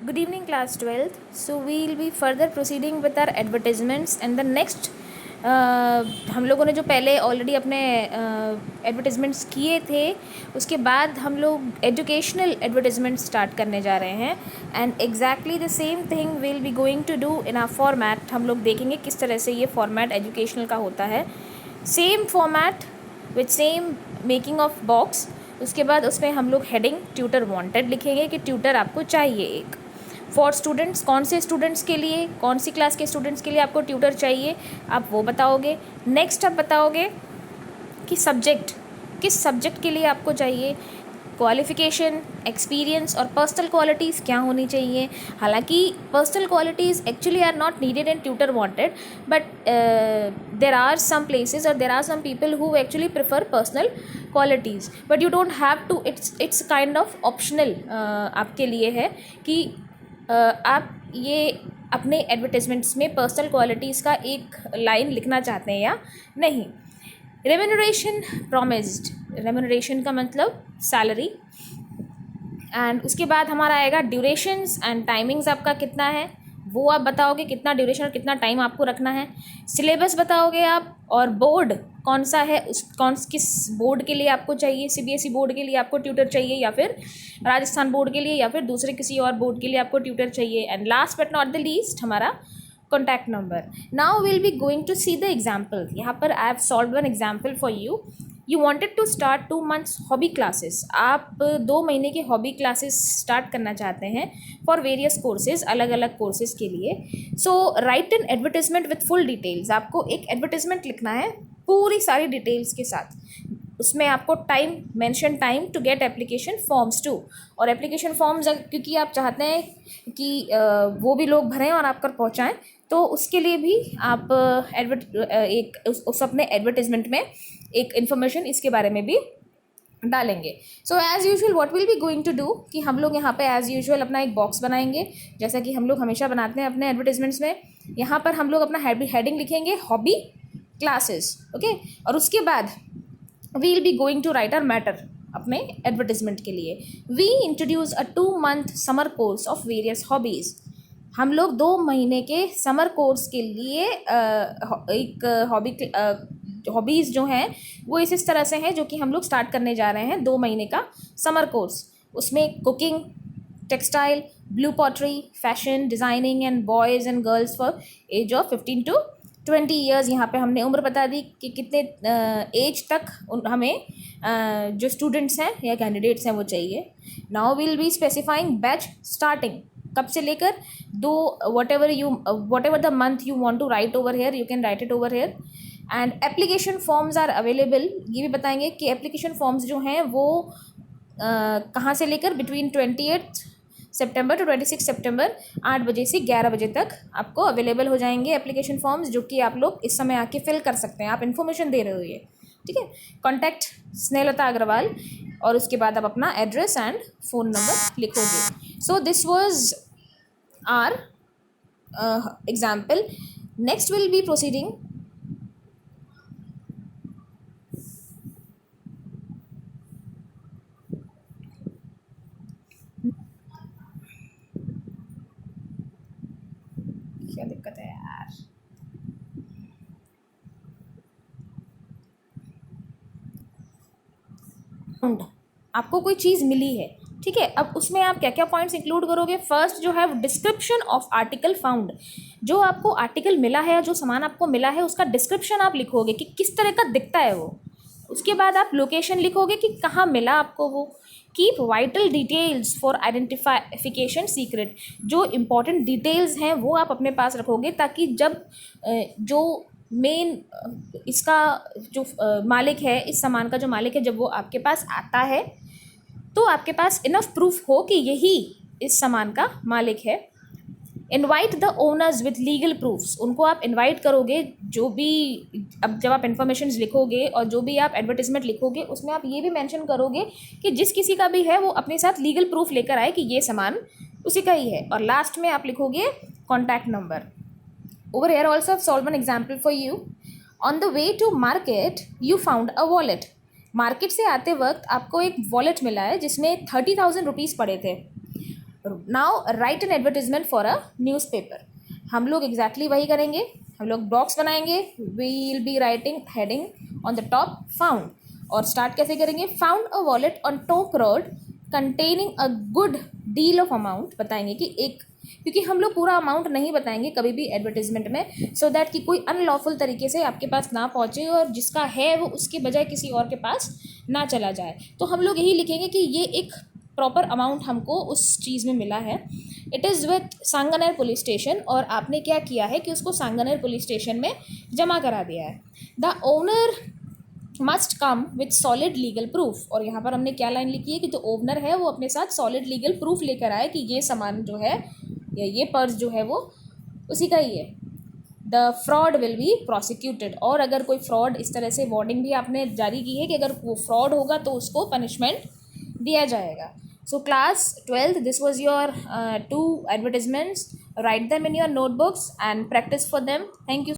Good evening, class 12th. So we will be further proceeding with our advertisements and the next हम लोगों ने जो पहले already अपने एडवर्टिजमेंट्स किए थे उसके बाद हम लोग एजुकेशनल एडवर्टिजमेंट स्टार्ट करने जा रहे हैं and exactly the same thing will be going to do in our format. हम लोग देखेंगे किस तरह से ये फॉर्मेट एजुकेशनल का होता है. Same format with same making of box. उसके बाद उसमें हम लोग हेडिंग ट्यूटर वांटेड लिखेंगे कि ट्यूटर आपको चाहिए एक. फॉर स्टूडेंट्स, कौन से स्टूडेंट्स के लिए, कौन सी क्लास के स्टूडेंट्स के लिए आपको ट्यूटर चाहिए आप वो बताओगे. नेक्स्ट आप बताओगे कि सब्जेक्ट, किस सब्जेक्ट के लिए आपको चाहिए. क्वालिफ़िकेशन, एक्सपीरियंस और पर्सनल क्वालिटीज़ क्या होनी चाहिए. हालांकि personal qualities actually are not needed in tutor wanted, but there are some places और there are some people who actually prefer personal qualities, but you don't have to. It's kind of optional आपके लिए है कि आप ये अपने advertisements में personal qualities का एक लाइन लिखना चाहते हैं या नहीं. Remuneration promised. रेम्यूनरेशन का मतलब सैलरी. एंड उसके बाद हमारा आएगा ड्यूरेशंस एंड टाइमिंग्स. आपका कितना है वो आप बताओगे, कितना ड्यूरेशन और कितना टाइम आपको रखना है. सिलेबस बताओगे आप, और बोर्ड कौन सा है, किस बोर्ड के लिए आपको चाहिए. सीबीएसई बोर्ड के लिए आपको ट्यूटर चाहिए या फिर राजस्थान बोर्ड के लिए या फिर दूसरे किसी और बोर्ड के लिए आपको ट्यूटर चाहिए. And last but not the least हमारा contact number. Now will be going to see the example. यहाँ पर I have solve one example for you. You wanted to start 2 months hobby classes. आप 2 महीने के hobby classes start करना चाहते हैं for various courses, अलग अलग कोर्सेज के लिए. So write an advertisement with full details. आपको एक एडवर्टिजमेंट लिखना है पूरी सारी डिटेल्स के साथ. उसमें आपको time mention time to get application forms to. और एप्लीकेशन फॉर्म्स क्योंकि आप चाहते हैं कि वो भी लोग भरें और आप तक पहुँचाएँ, तो उसके लिए भी आप उस अपने एडवर्टिजमेंट में एक इन्फॉर्मेशन इसके बारे में भी डालेंगे. So as usual what will be going to do कि हम लोग यहाँ पे एज़ यूजुअल अपना एक बॉक्स बनाएंगे जैसा कि हम लोग हमेशा बनाते हैं अपने एडवर्टिजमेंट्स में. यहाँ पर हम लोग अपना हेडिंग लिखेंगे हॉबी क्लासेस. ओके, और उसके बाद we will be going to write our matter अपने एडवर्टिजमेंट के लिए. We introduce a 2 month summer course of various hobbies. हम लोग 2 महीने के समर कोर्स के लिए एक हॉबीज़ जो हैं वो इस तरह से हैं जो कि हम लोग स्टार्ट करने जा रहे हैं 2 महीने का समर कोर्स. उसमें cooking, textile, blue pottery, fashion designing and boys and girls for age of 15 to 20 years. यहाँ पे हमने उम्र बता दी कि कितने एज तक हमें जो स्टूडेंट्स हैं या कैंडिडेट्स हैं वो चाहिए. Now will be specifying batch starting, कब से लेकर whatever the month you want to write over here, you can write it over here. And application forms are available. ये भी बताएंगे कि एप्लीकेशन फॉर्म्स जो हैं वो कहाँ से लेकर बिटवीन 28 सितंबर टू 26 सितंबर 8 बजे से 11 बजे तक आपको अवेलेबल हो जाएंगे एप्लीकेशन फॉर्म्स, जो कि आप लोग इस समय आके फिल कर सकते हैं. आप इन्फॉर्मेशन दे रहे हो ये, ठीक है. कॉन्टैक्ट स्नेहलता अग्रवाल और उसके बाद आप अपना एड्रेस एंड फ़ोन नंबर लिखोगे. So this was our example. Next will be proceeding. क्या दिक्कत है यार. आपको कोई चीज़ मिली है, ठीक है. अब उसमें आप क्या क्या पॉइंट्स इंक्लूड करोगे. फर्स्ट जो है डिस्क्रिप्शन ऑफ आर्टिकल फाउंड. जो आपको आर्टिकल मिला है, जो सामान आपको मिला है उसका डिस्क्रिप्शन आप लिखोगे कि किस तरह का दिखता है वो. उसके बाद आप लोकेशन लिखोगे कि कहाँ मिला आपको वो. Keep vital details for identification secret. जो इम्पॉर्टेंट डिटेल्स हैं वो आप अपने पास रखोगे ताकि जब जो मेन इसका जो मालिक है, इस सामान का जो मालिक है, जब वो आपके पास आता है तो आपके पास इनफ प्रूफ हो कि यही इस सामान का मालिक है. Invite the owners with legal proofs. उनको आप इनवाइट करोगे. जो भी अब जब आप इन्फॉर्मेशन लिखोगे और जो भी आप एडवर्टिजमेंट लिखोगे उसमें आप ये भी मेंशन करोगे कि जिस किसी का भी है वो अपने साथ लीगल प्रूफ लेकर आए कि ये सामान उसी का ही है. और लास्ट में आप लिखोगे contact number. Over here also I have solve an example for you. On the way to market you found a wallet. Market से आते वक्त आपको एक वॉलेट मिला है जिसमें 30,000 रुपीज़ पड़े थे. Now write an advertisement for a newspaper. हम लोग एग्जैक्टली वही करेंगे, हम लोग बॉक्स बनाएंगे, will be writing heading on the top found, और स्टार्ट कैसे करेंगे, found a wallet on Tonk road containing a good deal of amount, बताएंगे कि एक, क्योंकि हम लोग पूरा अमाउंट नहीं बताएंगे कभी भी एडवर्टीजमेंट में, सो दैट कि कोई अनलॉफुल तरीके से आपके पास ना पहुंचे और जिसका है वो उसके बजाय किसी और के पास ना चला जाए। तो हम लोग यही लिखेंगे कि ये एक प्रॉपर अमाउंट हमको उस चीज़ में मिला है, it is with Sanganer police station, और आपने क्या किया है कि उसको सांगानेर पुलिस स्टेशन में जमा करा दिया है। The owner must come with solid legal proof, और यहाँ पर हमने क्या लाइन लिखी है कि जो ओनर है वो अपने साथ सॉलिड लीगल प्रूफ लेकर आए कि ये सामान जो है या ये पर्स जो है वो उसी का ही है। The fraud will be prosecuted, और अगर कोई फ्रॉड, इस तरह से वार्निंग भी आपने जारी की है कि अगर वो फ्रॉड होगा तो उसको पनिशमेंट दिया जाएगा। So class 12th, this was your 2 advertisements. Write them in your notebooks and practice for them. Thank you.